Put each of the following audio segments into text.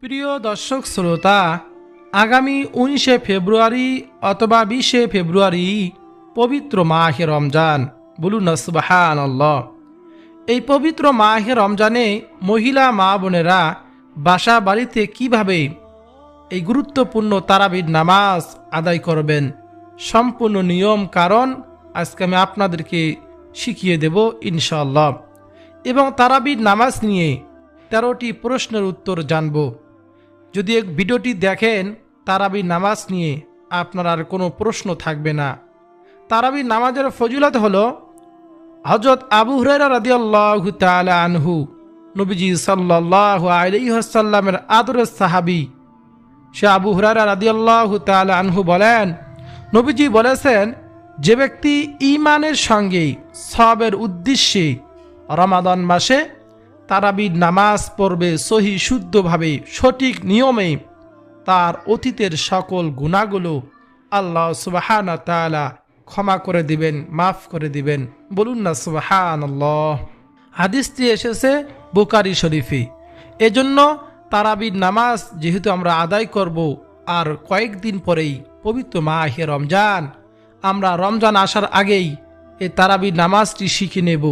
প্রিয় দর্শক শ্রোতা, আগামী 19শে ফেব্রুয়ারি অথবা 20শে ফেব্রুয়ারি পবিত্র মাহে রমজান। বলুন না সুবহানাল্লাহ। এই পবিত্র মাহে রমজানে মহিলা মা বোনেরা বাসা বাড়িতে কিভাবে এই গুরুত্বপূর্ণ তারাবির নামাজ আদায় করবেন, সম্পূর্ণ নিয়ম কারণ আজকে আমি আপনাদেরকে শিখিয়ে দেব ইনশাআল্লাহ। এবং তারাবির নামাজ নিয়ে 13টি প্রশ্নের উত্তর জানব। যদি এক ভিডিওটি দেখেন তারাবির নামাজ নিয়ে, আপনার আর কোনো প্রশ্ন থাকবে না। তারাবির নামাজের ফজিলত হলো, হযরত আবু হুরায়রা রাদিয়াল্লাহু তাআলা আনহু, নবীজি সাল্লাল্লাহু আলাইহি ওয়াসাল্লামের আদরের সাহাবী, সে আবু হুরায়রা রাদিয়াল্লাহু তাআলা আনহু বলেন, নবীজি বলেছেন, যে ব্যক্তি ঈমানের সঙ্গে সওয়াবের উদ্দেশ্যে রমাদান মাসে তারাবির নামাজ পড়বে সহি শুদ্ধভাবে সঠিক নিয়মে, তার অতীতের সকল গুনাহগুলো আল্লাহ সুবহানাহু ওয়া তাআলা ক্ষমা করে দিবেন, মাফ করে দিবেন। বলুন না সুবহানাল্লাহ। হাদিসটি এসেছে বুখারী শরীফে। এজন্য তারাবির নামাজ যেহেতু আমরা আদায় করব, আর কয়েকদিন পরেই পবিত্র মাহে রমজান, আমরা রমজান আসার আগেই এই তারাবির নামাজটি শিখে নেব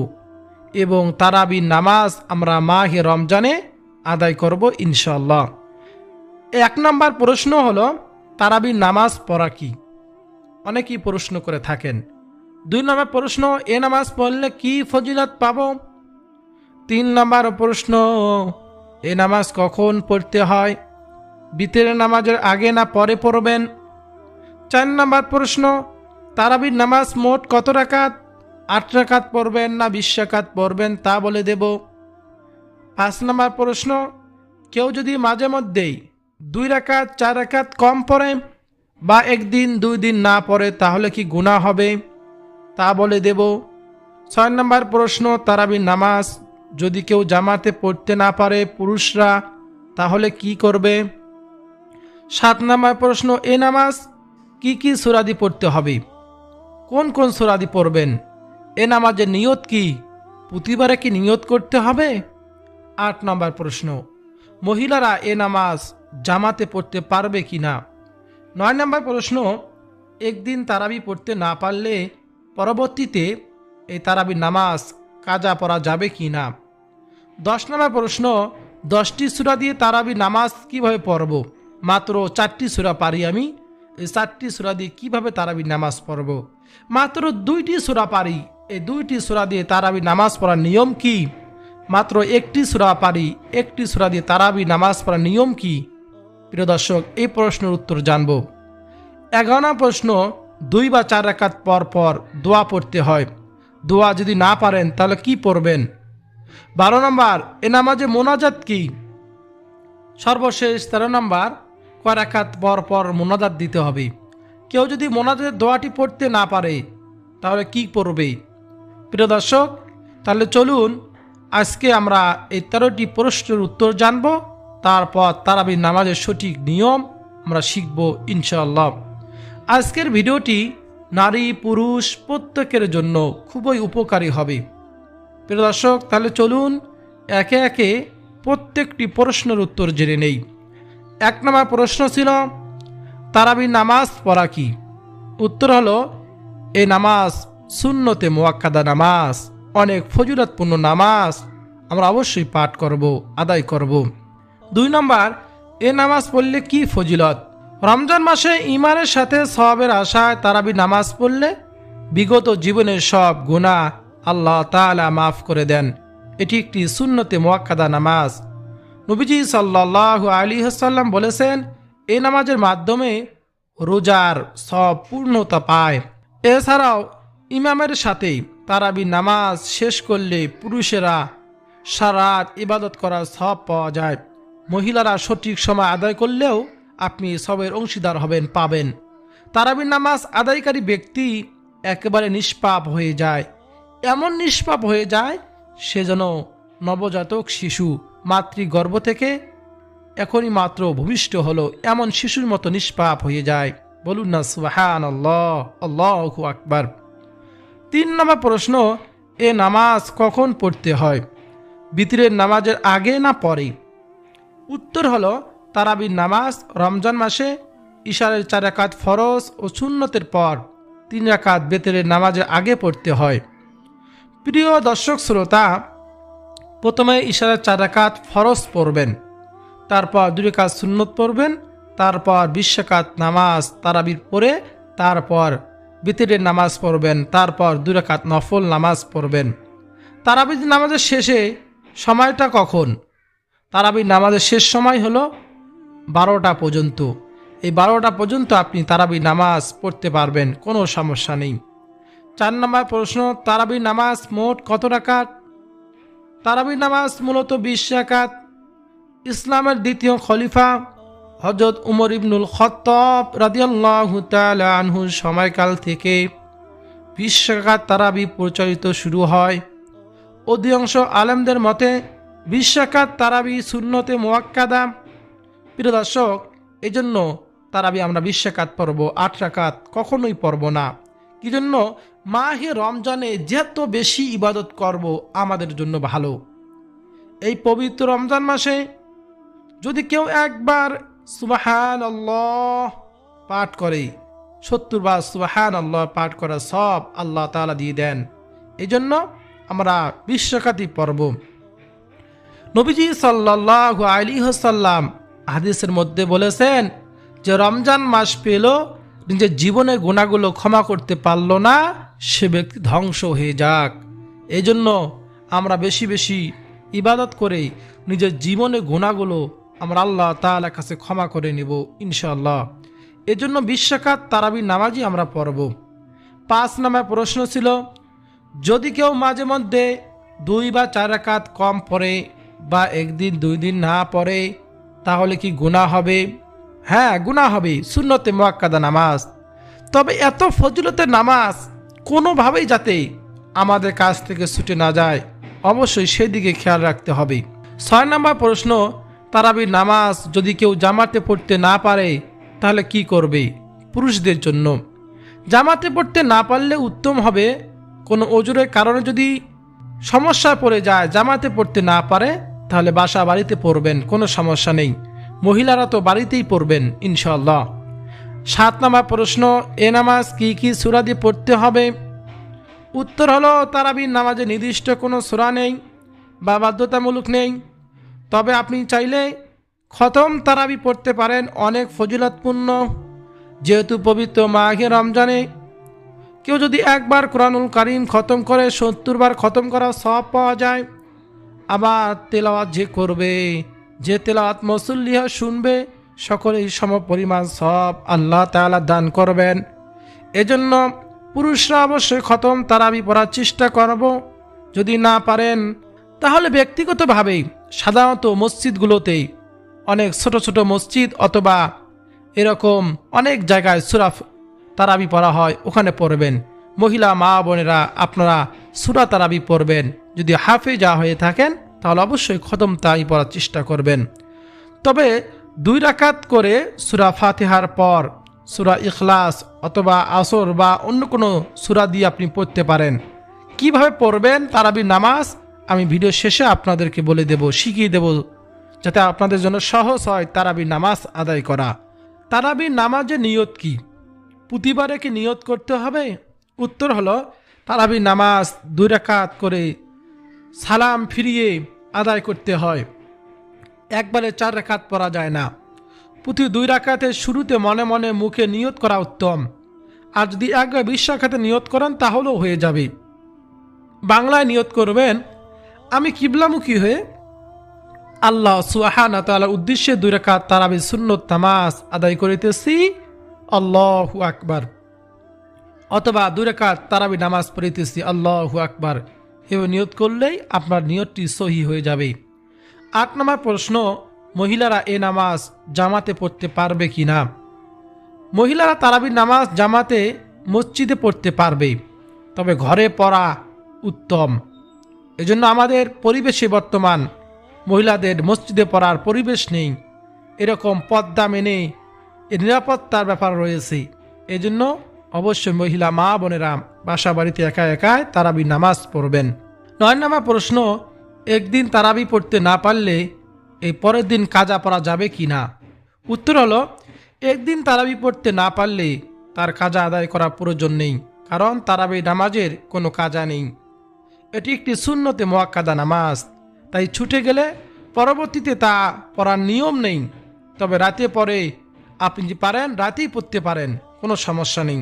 এবং তারাবির নামাজ আমরা মাহে রমজানে আদায় করব ইনশাআল্লাহ। 1 নম্বর প্রশ্ন হলো, তারাবির নামাজ পড়া কি? অনেকেই প্রশ্ন করে থাকেন। 2 নম্বর প্রশ্ন, এ নামাজ পড়লে কি ফজিলত পাব? 3 নম্বর প্রশ্ন, এ নামাজ কখন পড়তে হয়? বিতরের নামাজের আগে না পরে পড়বেন? 4 নম্বর প্রশ্ন, তারাবির নামাজ মোট কত রাকাত? 8 রাকাত পড়বেন না 20 রাকাত পড়বেন তা বলে দেব। 5 নম্বর প্রশ্ন, কেউ যদি মাঝে মধ্যেই 2 রাকাত 4 রাকাত কম পড়ে বা একদিন 2 দিন না পড়ে তাহলে কি গুনাহ হবে? তা বলে দেব। 6 নম্বর প্রশ্ন, তারাবির নামাজ যদি কেউ জামাতে পড়তে না পারে পুরুষরা, তাহলে কি করবে? 7 নম্বর প্রশ্ন, এ নামাজ কি কি সূরা দিয়ে পড়তে হবে? কোন কোন সূরা দিয়ে পড়বেন? এ নামাজের নিয়ত কি? প্রতিবারে কি নিয়ত করতে হবে? 8 নম্বর প্রশ্ন, মহিলারা এ নামাজ জামাতে পড়তে পারবে কি না? 9 নম্বর প্রশ্ন, একদিন তারাবি পড়তে না পারলে পরবর্তীতে এই তারাবির নামাজ কাজা পড়া যাবে কি না? 10 নম্বর প্রশ্ন, 10টি সূরা দিয়ে তারাবির নামাজ কিভাবে পড়ব? মাত্র 4টি সূরা পারি আমি, এই 4টি সূরা দিয়ে কিভাবে তারাবির নামাজ পড়ব? মাত্র 2টি সূরা পারি, এই 2টি সূরা দিয়ে তারাবির নামাজ পড়ার নিয়ম কি? মাত্র 1টি সূরা পারি, 1টি সূরা দিয়ে তারাবির নামাজ পড়ার নিয়ম কি? প্রিয় দর্শক, এই প্রশ্নের উত্তর জানব। 11 নম্বর প্রশ্ন, 2 বা 4 রাকাত পর পর দোয়া পড়তে হয়, দোয়া যদি না পারেন তাহলে কি পড়বেন? 12 নম্বর, এ নামাজে মোনাজাত কি? সর্বশেষ 13 নম্বর, কয় রাকাত পর পর মোনাজাত দিতে হবে? কেউ যদি মোনাজাতের দোয়াটি পড়তে না পারে তাহলে কি পড়বে? প্রিয় দর্শক, তাহলে চলুন আজকে আমরা এই 13টি প্রশ্নের উত্তর জানব, তারপর তারাবির নামাজের সঠিক নিয়ম আমরা শিখব ইনশাআল্লাহ। আজকের ভিডিওটি নারী পুরুষ প্রত্যেকের জন্য খুবই উপকারী হবে। প্রিয় দর্শক, তাহলে চলুন একে একে প্রত্যেকটি প্রশ্নের উত্তর জেনে নেই। 1 নম্বর প্রশ্ন ছিল, তারাবির নামাজ পড়া কি? উত্তর হলো, এই নামাজ সুন্নতে মুআক্কাদা নামাজ, অনেক ফজিলতপূর্ণ নামাজ, আমরা অবশ্যই পাঠ করব, আদায় করব। 2 নম্বর, এ নামাজ পড়লে কি ফজিলত? রমজান মাসে ঈমানের সাথে সওয়াবের আশায় তারাবির নামাজ পড়লে বিগত জীবনের সব গুনাহ আল্লাহ তাআলা মাফ করে দেন। এটি একটি সুন্নতে মুআক্কাদা নামাজ। নবীজি সাল্লাল্লাহু আলাইহি ওয়াসাল্লাম বলেছেন, এই নামাজের মাধ্যমে রোজার সব পূর্ণতা পায়। এছাড়াও ইমামের সাথে তারাবির নামাজ শেষ করলে পুরুষেরা সারাত ইবাদত করার সওয়াব পাওয়া যায়। মহিলারা সঠিক সময় আদায় করলেও আপনি সবের অংশীদার হবেন, পাবেন। তারাবির নামাজ আদায়কারী ব্যক্তি একেবারে নিষ্পাপ হয়ে যায়, এমন নিষ্পাপ হয়ে যায় সে যেন নবজাতক শিশু মাতৃগর্ভ থেকে এখনই মাত্র ভূমিষ্ঠ হলো, এমন শিশুর মতো নিষ্পাপ হয়ে যায়। বলুন না সুবহানাল্লাহ, আল্লাহু আকবার। 3 নম্বর প্রশ্ন, এ নামাজ কখন পড়তে হয়? বিতরের নামাজের আগে না পরে? উত্তর হলো, তারাবির নামাজ রমজান মাসে ইশারের 4 রাকাত ফরজ ও সুন্নতের পর 3 রাকাত বেতরের নামাজের আগে পড়তে হয়। প্রিয় দর্শক শ্রোতা, প্রথমে ইশারের 4 রাকাত ফরজ পড়বেন, তারপর 2 রাকাত সুন্নত পড়বেন, তারপর 20 রাকাত নামাজ তারাবির পড়ে তারপর বেতরের নামাজ পড়বেন, তারপর 2 রাকাত নফল নামাজ পড়বেন। তারাবির নামাজের শেষে সময়টা কখন? তারাবির নামাজের শেষ সময় হলো 12টা পর্যন্ত। এই 12টা পর্যন্ত আপনি তারাবির নামাজ পড়তে পারবেন, কোনো সমস্যা নেই। 4 নম্বর প্রশ্ন, তারাবির নামাজ মোট কত রাকাত? তারাবির নামাজ মূলত 20 রাকাত। ইসলামের দ্বিতীয় খলিফা হযরত উমর ইবনুল খাত্তাব রাদিয়াল্লাহু তাআলা আনহুর সময়কাল থেকে 20 রাকাত তারাবি প্রচলিত শুরু হয়। অধিকাংশ আলেমদের মতে 20 রাকাত তারাবি সুন্নতে মুআক্কাদা। প্রিয় দর্শক, এই জন্য তারাবি আমরা 20 রাকাত পড়ব, 8 রাকাত কখনোই পড়ব না। কি জন্য? মাহে রমজানে যত বেশি ইবাদত করব আমাদের জন্য ভালো। এই পবিত্র রমজান মাসে যদি কেউ একবার সুবহানাল্লাহ পাঠ করে, 70 বার সুবহানাল্লাহ পাঠ করা সব আল্লাহ তাআলা দিয়ে দেন। এই জন্য আমরা 20 রাকাতই পড়ব। নবীজি সাল্লাল্লাহু আলাইহি ওয়াসাল্লাম হাদিসের মধ্যে বলেছেন যে রমজান মাস পেল, নিজের জীবনের গুনাহগুলো ক্ষমা করতে পারল না, সে ব্যক্তি ধ্বংস হয়ে যাক। এই জন্য আমরা বেশি বেশি ইবাদত করে নিজের জীবনের গুনাহগুলো আমরা আল্লাহ তাআলার কাছে ক্ষমা করে নেব ইনশাআল্লাহ। এই জন্য 20 রাকাত তারাবির নামাজই আমরা পড়ব। 5 নম্বর প্রশ্ন ছিল, যদি কেউ মাঝে মধ্যে 2 বা 4 রাকাত কম পড়ে বা একদিন 2 দিন না পড়ে তাহলে কি গুনাহ হবে? হ্যাঁ, গুনাহ হবে, সুন্নতে মুআক্কাদা নামাজ। তবে এত ফজিলতের নামাজ কোনোভাবেই যাতে আমাদের কাছ থেকে ছুটে না যায়, অবশ্যই সেদিকে খেয়াল রাখতে হবে। 6 নম্বর প্রশ্ন, তারাবির নামাজ যদি কেউ জামাতে পড়তে না পারে তাহলে কি করবে? পুরুষদের জন্য জামাতে পড়তে না পারলে উত্তম হবে, কোনো ওজরের কারণে যদি সমস্যায় পড়ে যায়, জামাতে পড়তে না পারে, তাহলে বাসা বাড়িতে পড়বেন, কোনো সমস্যা নেই। মহিলারা তো বাড়িতেই পড়বেন ইনশাআল্লাহ। 7 নম্বর প্রশ্ন, এ নামাজ কি কি সূরা দিয়ে পড়তে হবে? উত্তর হলো, তারাবির নামাজে নির্দিষ্ট কোনো সূরা নেই বা বাধ্যতামূলক নেই। তবে আপনি চাইলে খতম তারাবি পড়তে পারেন, অনেক ফজিলতপূর্ণ। যেহেতু পবিত্র মাহে রমজানে কেউ যদি একবার কোরআনুল কারীম খতম করে 70 বার খতম করা সওয়াব পাওয়া যায়। আবার তেলাওয়াত যে করবে, যে তেলাওয়াত মুসল্লিরা শুনবে, সকলেই সম পরিমাণ সওয়াব আল্লাহ তাআলা দান করবেন। এজন্য পুরুষরা অবশ্যই খতম তারাবি পড়ার চেষ্টা করব। যদি না পারেন তাহলে ব্যক্তিগতভাবেই সাধারণত মসজিদগুলোতেই অনেক ছোট ছোট মসজিদ অথবা এরকম অনেক জায়গায় সূরা তারাবি পড়া হয়, ওখানে পড়বেন। মহিলা মা বোনেরা আপনারা সূরা তারাবি পড়বেন। যদি হাফেজা হয়ে থাকেন তাহলে অবশ্যই খতম তারাবি পড়ার চেষ্টা করবেন। তবে 2 রাকাত করে সূরা ফাতিহার পর সূরা ইখলাস অথবা আসর বা অন্য কোনো সূরা দিয়ে আপনি পড়তে পারেন। কিভাবে পড়বেন তারাবির নামাজ আমি ভিডিও শেষে আপনাদেরকে বলে দেব, শিখিয়ে দেব, যাতে আপনাদের জন্য সহজ হয় তারাবির নামাজ আদায় করা। তারাবির নামাজের নিয়ত কি? প্রতিবারে কি নিয়ত করতে হবে? উত্তর হলো, তারাবির নামাজ 2 রাকাত করে সালাম ফিরিয়ে আদায় করতে হয়, একবারে 4 রাকাত পড়া যায় না। প্রতি 2 রাকাতের শুরুতে মনে মনে মুখে নিয়ত করা উত্তম। আর যদি একবার 20 রাকাতে নিয়ত করেন তাহলেও হয়ে যাবে। বাংলায় নিয়ত করবেন, আমি কিবলামুখী হয়ে আল্লাহ সুবহানাহু ওয়া তাআলার উদ্দেশ্যে 2 রাকাত তারাবির সুন্নত নামাজ আদায় করিতেছি, আল্লাহু আকবার। অথবা 2 রাকাত তারাবি নামাজ পড়িতেছি, আল্লাহু আকবার। এভাবে নিয়ত করলেই আপনার নিয়তটি সহি হয়ে যাবে। 8 নম্বর প্রশ্ন, মহিলারা এ নামাজ জামাতে পড়তে পারবে কি না? মহিলারা তারাবির নামাজ জামাতে মসজিদে পড়তে পারবে, তবে ঘরে পড়া উত্তম। এজন্য আমাদের পরিবেশে বর্তমান মহিলাদের মসজিদে পড়ার পরিবেশ নেই, এরকম পর্দা মেনে এর নিরাপত্তার ব্যাপার রয়েছে। এজন্য অবশ্যই মহিলা মা বোনেরা বাসা বাড়িতে একা একাই তারাবি নামাজ পড়বেন। 9 নম্বর প্রশ্ন, একদিন তারাবি পড়তে না পারলে এই পরের দিন কাজা পড়া যাবে কি না? উত্তর হলো, একদিন তারাবি পড়তে না পারলে তার কাজা আদায় করা প্রয়োজন নেই, কারণ তারাবি নামাজের কোনো কাজা নেই। এটি একটি সুন্নতে মুআক্কাদা নামাজ, তাই ছুটে গেলে পরবর্তীতে তা পড়ার নিয়ম নেই। তবে রাতে পড়ে আপনি যদি পারেন রাতেই পড়তে পারেন, কোনো সমস্যা নেই।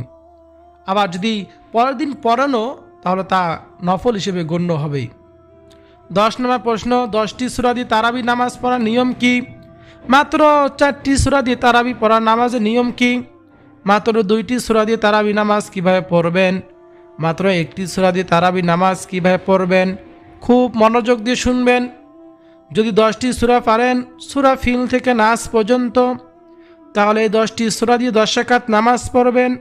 আবার যদি পরের দিন পড়ানো, তাহলে তা নফল হিসেবে গণ্য হবে। 10 নম্বর প্রশ্ন, 10টি সূরা দিয়ে তারাবি নামাজ পড়ার নিয়ম কি? মাত্র 4টি সূরা দিয়ে তারাবি পড়ার নামাজের নিয়ম কি? মাত্র 2টি সূরা দিয়ে তারাবি নামাজ কিভাবে পড়বেন? মাত্র 1টি সূরা দিয়ে তারাবি নামাজ কিভাবে পড়বেন? খুব মনোযোগ দিয়ে শুনবেন। যদি 10টি সূরা পারেন, সূরা ফিল থেকে নাস পর্যন্ত, তাহলে এই 10টি সূরা দিয়ে 10 রাকাত নামাজ পড়বেন।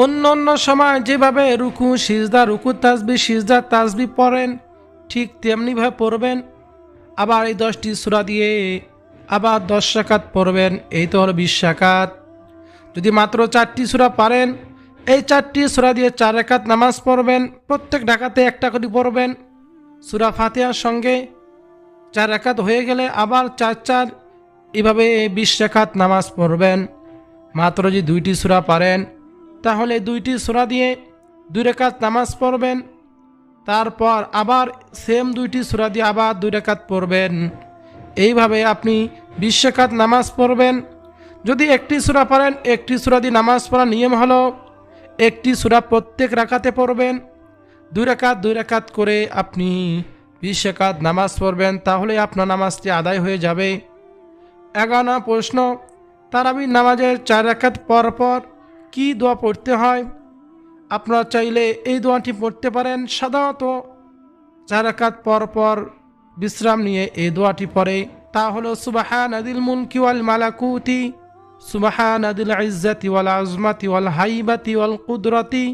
অন্য অন্য সময় যেভাবে রুকু সিজদা, রুকু তাসবিহ, সিজদা তাসবিহ পড়েন, ঠিক তেমনিভাবে পড়বেন। আবার এই 10টি সূরা দিয়ে আবার 10 রাকাত পড়বেন, এই তো হলো 20 রাকাত। যদি মাত্র 4টি সূরা পারেন, এই 4টি সূরা দিয়ে 4 রাকাত নামাজ পড়বেন। প্রত্যেক রাকাতে একটা করে পড়বেন সূরা ফাতিহার সঙ্গে। 4 রাকাত হয়ে গেলে আবার 4 এভাবে 20 রাকাত নামাজ পড়বেন। মাত্র যদি 2টি সূরা পারেন, তাহলে 2টি সূরা দিয়ে 2 রাকাত নামাজ পড়বেন। তারপর আবার সেম 2টি সূরা দিয়ে আবার 2 রাকাত পড়বেন। এইভাবে আপনি 20 রাকাত নামাজ পড়বেন। যদি একটি সূরা পারেন, একটি সূরা দিয়ে নামাজ পড়ার নিয়ম হলো একটি সূরা প্রত্যেক রাকাতে পড়বেন। 2 রাকাত 2 রাকাত করে আপনি 20 রাকাত নামাজ পড়বেন, তাহলে আপনার নামাজটি আদায় হয়ে যাবে। 11 নম্বর প্রশ্ন, তারাবির নামাজের 4 রাকাত পর পর কি দোয়া পড়তে হয়? আপনারা চাইলে এই দোয়াটি পড়তে পারেন। সাধারণত 4 রাকাত পর পর বিশ্রাম নিয়ে এই দোয়াটি পড়ে, তা হলো সুবহানাদিল মুলকি ওয়াল মালাকুতি, সুবহানাদিল ইজ্জাতি ওয়াল আজমাতি ওয়াল হাইবাতি ওয়াল কুদরতি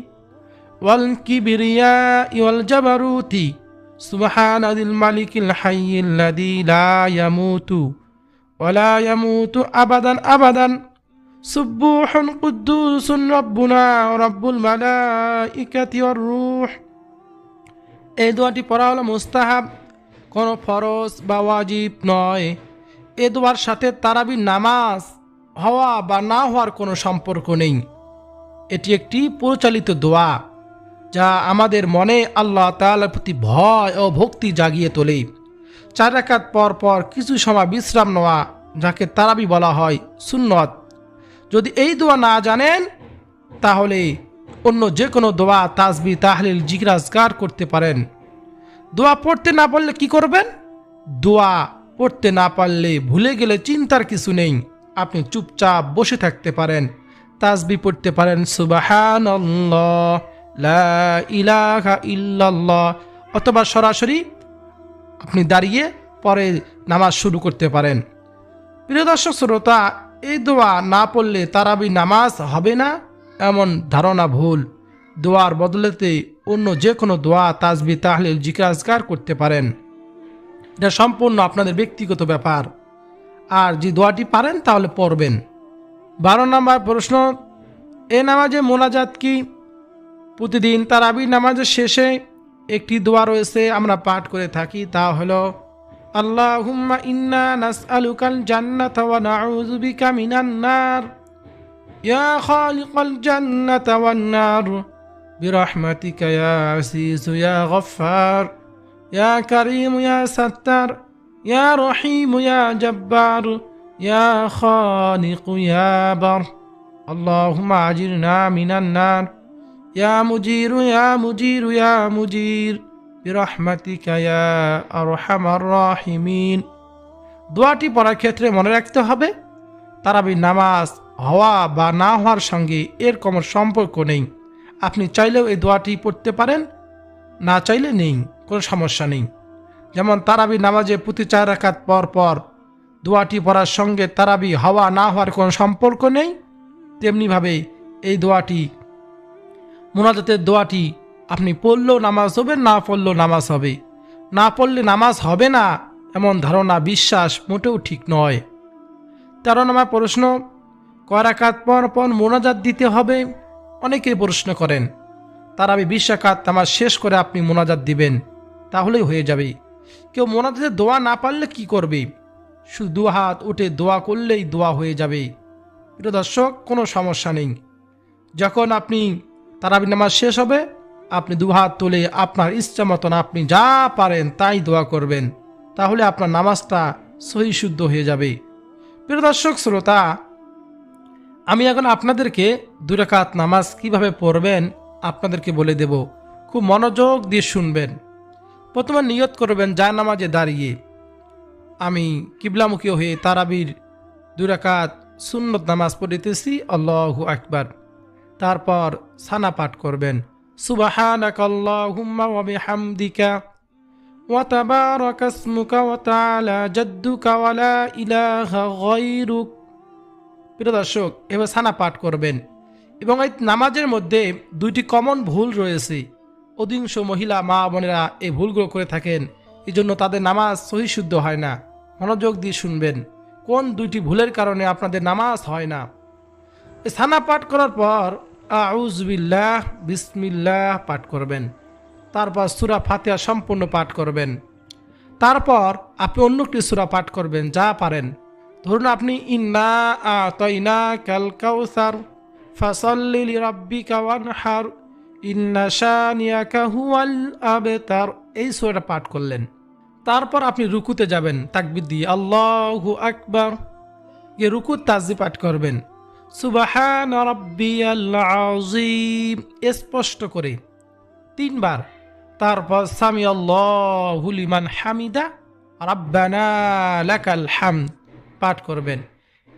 ওয়াল কিবরিয়াই ওয়াল জাবারুতি, সুবহানাদিল মালিকিল হাইয়্যিল্লাযী লা ইয়ামুতু ওয়ালা ইয়ামুতু আবাদান আবাদান, সুবহুন কুদ্দুসুন রাব্বুনা রাব্বুল মালাইকাতি ওয়ার রূহ। এই দোয়াটি পড়া হলো মুস্তাহাব, কোনো ফরজ বা ওয়াজিব নয়। এ দোয়ার সাথে তারাবির নামাজ হওয়া বা না হওয়ার কোনো সম্পর্ক নেই। এটি একটি পরিচালিত দোয়া, যা আমাদের মনে আল্লাহ তাআলার প্রতি ভয় ও ভক্তি জাগিয়ে তোলে। 4 রাকাত পর পর কিছু সময় বিশ্রাম নেওয়া, যাকে তারাবি বলা হয়, সুন্নত। যদি এই দোয়া না জানেন, তাহলে অন্য যে কোনো দোয়া, তাসবিহ, তাহলিল, জিকির, আজকার করতে পারেন। দোয়া পড়তে না পারলে কি করবেন? দোয়া পড়তে না পারলে, ভুলে গেলে চিন্তার কিছু নেই, আপনি চুপচাপ বসে থাকতে পারেন, তাসবিহ পড়তে পারেন, সুবহানাল্লাহ, লা ইলাহা ইল্লাল্লাহ, অথবা সরাসরি আপনি দাঁড়িয়ে পরে নামাজ শুরু করতে পারেন। প্রিয় দর্শক শ্রোতা, এই দোয়া না পড়লে তারাবি নামাজ হবে না, এমন ধারণা ভুল। দোয়ার বদলেতে অন্য যে কোনো দোয়া, তাসবিহ, তাহলিল, জিকির, আজকার করতে পারেন। এটা সম্পূর্ণ আপনাদের ব্যক্তিগত ব্যাপার। আর যে দোয়াটি পারেন তাহলে পড়বেন। 12 নম্বর প্রশ্ন, এ নামাজে মোনাজাত কি? প্রতিদিন তারাবি নামাজের শেষে একটি দোয়া রয়েছে, আমরা পাঠ করে থাকি, তা হলো আল্লাহুম্মা ইন্না নাসআলুকাল জান্নাতা ওয়া নাউযু বিকা মিনান নার, ইয়া খালিকাল জান্নাতা ওয়ান নার, বিরহমাতিকা ইয়া আসিস ইয়া গফফার, ইয়া কারীম ইয়া সাত্তার, ইয়া রহিম ইয়া জব্বার, ইয়া খালিক ইয়া বার, আল্লাহুম্মা আজিরনা মিনান নার, ইয়া মুজির ইয়া মুজির ইয়া মুজির, বিরহমাতিকা ইয়া আরহামার রাহিমিন। দোয়াটি পড়ার ক্ষেত্রে মনে রাখতে হবে, তারাবির নামাজ হওয়া বা না হওয়ার সঙ্গে এর কোনো সম্পর্ক নেই। আপনি চাইলেও এই দোয়াটি পড়তে পারেন, না চাইলে নেই, কোনো সমস্যা নেই। যেমন তারাবি নামাজে প্রতি 4 রাকাত পর পর দোয়াটি পড়ার সঙ্গে তারাবি হওয়া না হওয়ার কোনো সম্পর্ক নেই, তেমনিভাবে এই দোয়াটি, মুনাজাতের দোয়াটি আপনি পড়লেও নামাজ হবে, না পড়লেও নামাজ হবে। না পড়লে নামাজ হবে না এমন ধারণা, বিশ্বাস মোটেও ঠিক নয়। 13 নম্বর প্রশ্ন, কয় রাকাত পর পর মোনাজাত দিতে হবে? অনেকেই প্রশ্ন করেন। তারাবি 20 রাকাত নামাজ শেষ করে আপনি মোনাজাত দিবেন, তাহলেই হয়ে যাবে। কেউ মোনাজাতের দোয়া না পারলে কি করবে? শুধু দু হাত উঠে দোয়া করলেই দোয়া হয়ে যাবে। প্রিয় দর্শক, কোনো সমস্যা নেই। যখন আপনি তারাবি নামাজ শেষ হবে, আপনি দু হাত তুলে আপনার ইচ্ছা মতন আপনি যা পারেন তাই দোয়া করবেন, তাহলে আপনার নামাজটা সহি শুদ্ধ হয়ে যাবে। প্রিয় দর্শক শ্রোতা, আমি এখন আপনাদেরকে 2 রাকাত নামাজ কিভাবে পড়বেন আপনাদেরকে বলে দেব। খুব মনোযোগ দিয়ে শুনবেন। প্রথমে নিয়ত করবেন জায়নামাজে দাঁড়িয়ে আমি কিবলামুখী হয়ে তারাবির 2 রাকাত সুন্নত নামাজ পড়িতেছি, আল্লাহু আকবার। তারপর সানা পাঠ করবেন, সুবহানাকাল্লাহুম্মা ওয়া বিহামদিকা ওয়া তাবারাকা ইসমুকা ওয়া তাআলা জাদ্দুকা ওয়া লা ইলাহা গায়রুক। প্রিয় দর্শক, এবার সানা পাঠ করবেন। এবং এই নামাজের মধ্যে 2টি কমন ভুল রয়েছে। অধিকাংশ মহিলা মা বোনেরা এই ভুলগুলো করে থাকেন, এই জন্য তাদের নামাজ সহি শুদ্ধ হয় না। মনোযোগ দিয়ে শুনবেন কোন 2টি ভুলের কারণে আপনাদের নামাজ হয় না। এই সানা পাঠ করার পর আউযু বিল্লাহ বিসমিল্লাহ পাঠ করবেন। তারপর সূরা ফাতিহা সম্পূর্ণ পাঠ করবেন। তারপর আপনি অন্য একটি সূরা পাঠ করবেন যা পারেন। ধরুন আপনি ইন্না আতাইনাকাল কাউসার ফাসাল্লি লিরাব্বিকা ওয়ানহার ইন্না শানিয়াকা হুয়াল আবতার, এই সূরাটা পাঠ করলেন। তারপর আপনি রুকুতে যাবেন তাকবীর দিয়ে আল্লাহু আকবার, গিয়ে রুকুর তাসবিহ পাঠ করবেন সুবহান রাব্বিয়াল আযীম স্পষ্ট করে 3 বার। তারপর সামি আল্লাহু লিমান হামিদা রাব্বানা লাকাল হামদ পাঠ করবেন।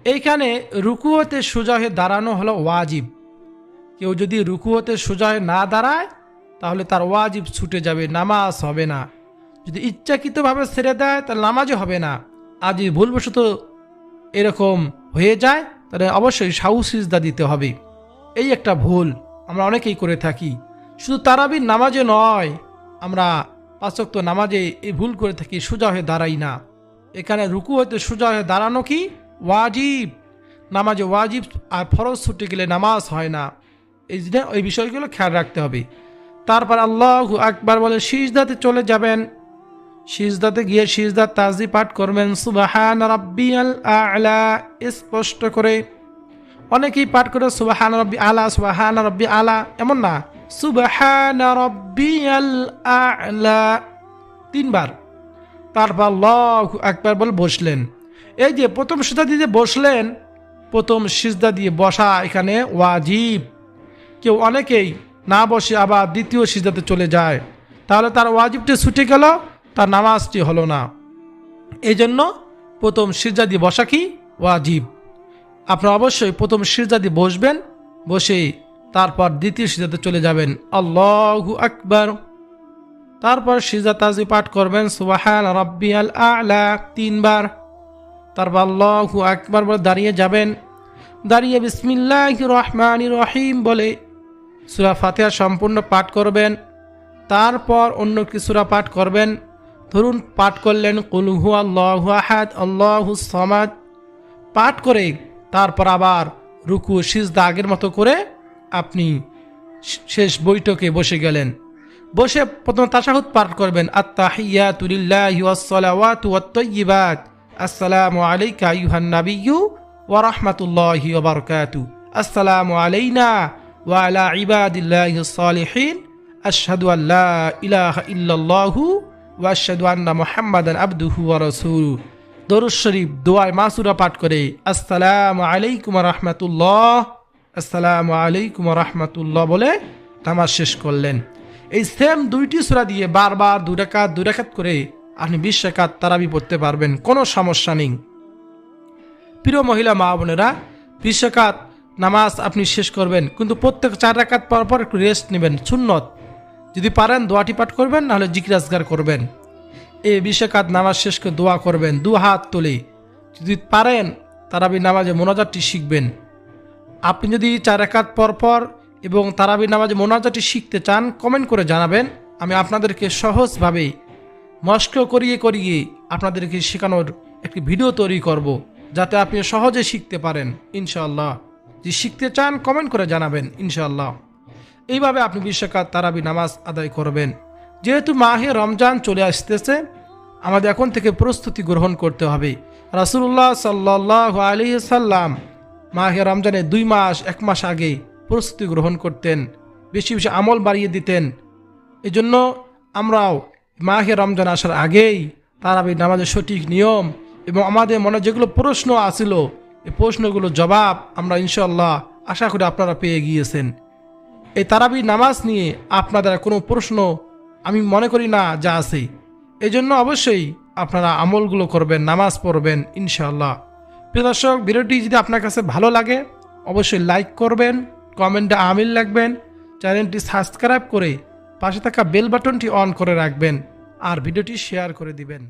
এইখানে রুকু হতে সোজা হয়ে দাঁড়ানো হলো ওয়াজিব। কেউ যদি রুকু হতে সোজা হয়ে না দাঁড়ায় তাহলে তার ওয়াজিব ছুটে যাবে, নামাজ হবে না। যদি ইচ্ছাকৃতভাবে ছেড়ে দেয় তাহলে নামাজও হবে না। আর যদি ভুলবশত এরকম হয়ে যায় তাহলে অবশ্যই সাহু সিজদা দিতে হবে। এই একটা ভুল আমরা অনেকেই করে থাকি। শুধু তারাবির নামাজে নয়, আমরা 5 ওয়াক্ত নামাজে এই ভুল করে থাকি, সোজা হয়ে দাঁড়াই না। এখানে রুকু হতে সোজা হয়ে দাঁড়ানো কি ওয়াজিব, নামাজে ওয়াজিব, আর ফরজ ছুটে গেলে নামাজ হয় না। এই বিষয়গুলো খেয়াল রাখতে হবে। তারপর আল্লাহু আকবার বলে সিজদাতে চলে যাবেন। সিজদাতে গিয়ে সিজদার তাসবিহ পাঠ করবেন সুবহান রাব্বিয়াল আ'লা স্পষ্ট করে। অনেকেই পাঠ করে সুবহান রাব্বি আলা, সুবহান রাব্বি আলা, এমন না, সুবহান রাব্বিয়াল আ'লা 3 বার। তারপর আল্লাহু আকবার বলে বসলেন। এই যে প্রথম সিজদা দিয়ে বসলেন, প্রথম সিজদা দিয়ে বসা এখানে ওয়াজিব। কেউ অনেকেই না বসে আবার দ্বিতীয় সিজদাতে চলে যায়, তাহলে তার ওয়াজিবটি ছুটে গেল, তার নামাজটি হলো না। এই জন্য প্রথম সিজদা দিয়ে বসা কি ওয়াজিব। আপনারা অবশ্যই প্রথম সিজদা দিয়ে বসবেন, বসে তারপর দ্বিতীয় সিজদাতে চলে যাবেন আল্লাহু আকবার। তারপর সিজদা তাসবিহ পাঠ করবেন সুবহান রাব্বিয়াল আ'লা 3 বার। তারপর আল্লাহু আকবার বলে দাঁড়িয়ে যাবেন। দাঁড়িয়ে বিসমিল্লাহির রহমানির রহিম বলে সূরা ফাতিহা সম্পূর্ণ পাঠ করবেন। তারপর অন্য কি সূরা পাঠ করবেন। ধরুন পাঠ করলেন কুল হুয়াল্লাহু আহাদ আল্লাহুস সামাদ পাঠ করে তারপর আবার রুকু সিজদা আগের মতো করে আপনি শেষ বৈঠকে বসে গেলেন। বসে প্রথম তাশাহুদ পাঠ করবেন আত-তাহিয়াতু লিল্লাহি ওয়াস-সালাওয়াতু ওয়াত-তাইয়্যিবাত আসসালামু আলাইকা আইয়ুহান নাবিয়্যু ওয়া রাহমাতুল্লাহি ওয়া বারাকাতুহু আসসালামু আলাইনা ওয়া আলা ইবাদিল্লাহিস সালিহিন আশহাদু আল্লা ইলাহা ইল্লাল্লাহু ওয়া আশহাদু আন্না মুহাম্মাদান আবদুহু ওয়া রাসূলুহু। দরুদ শরীফ দোয়া মাসুরা পাঠ করে আসসালামু আলাইকুম ওয়া রাহমাতুল্লাহ, আসসালামু আলাইকুম ওয়া রাহমাতুল্লাহ বলে নামাজ শেষ করলেন। এই সেম 2টি সূরা দিয়ে বারবার 2 রাকাত করে আপনি 20 রাকাত তারাবি পড়তে পারবেন, কোনো সমস্যা নেই। প্রিয় মহিলা মা বোনেরা, 20 রাকাত নামাজ আপনি শেষ করবেন, কিন্তু প্রত্যেক 4 রাকাত পর পর একটু রেস্ট নেবেন, সুন্নত। যদি পারেন দোয়াটি পাঠ করবেন, নাহলে জিকির আজকার করবেন। এই 20 রাকাত নামাজ শেষ করে দোয়া করবেন 2 হাত তুলে। যদি পারেন তারাবি নামাজে মোনাজাতটি শিখবেন। আপনি যদি 4 রাকাত পর পর এবং তারাবি নামাজে মোনাজাতটি শিখতে চান, কমেন্ট করে জানাবেন। আমি আপনাদেরকে সহজভাবে মস্ক করিয়ে আপনাদেরকে শেখানোর একটি ভিডিও তৈরি করব, যাতে আপনি সহজে শিখতে পারেন ইনশাআল্লাহ। যদি শিখতে চান কমেন্ট করে জানাবেন ইনশাআল্লাহ। এইভাবে আপনি 20 রাকাত তারাবি নামাজ আদায় করবেন। যেহেতু মাহে রমজান চলে আসতেছে, আমাদের এখন থেকে প্রস্তুতি গ্রহণ করতে হবে। রাসূলুল্লাহ সাল্লাল্লাহু আলাইহি সাল্লাম মাহে রমজানের 2 মাস 1 মাস আগে প্রস্তুতি গ্রহণ করতেন, বেশি বেশি আমল বাড়িয়ে দিতেন। এজন্য আমরাও মাহে রমজান আসার আগেই তারাবির নামাজের সঠিক নিয়ম এবং আমাদের মনে যেগুলো প্রশ্ন আছিল এই প্রশ্নগুলো জবাব আমরা ইনশাআল্লাহ আশা করি আপনারা পেয়ে গিয়েছেন। এই তারাবির নামাজ নিয়ে আপনাদের কোনো প্রশ্ন আমি মনে করি না যা আছে। এই জন্য অবশ্যই আপনারা আমলগুলো করবেন, নামাজ পড়বেন ইনশাআল্লাহ। প্রিয় দর্শক, ভিডিওটি যদি আপনার কাছে ভালো লাগে অবশ্যই লাইক করবেন, কমেন্টে আমিন লিখবেন, চ্যানেলটি সাবস্ক্রাইব করে পাশে থাকা বেল বাটনটি অন করে রাখবেন আর ভিডিওটি শেয়ার করে দিবেন।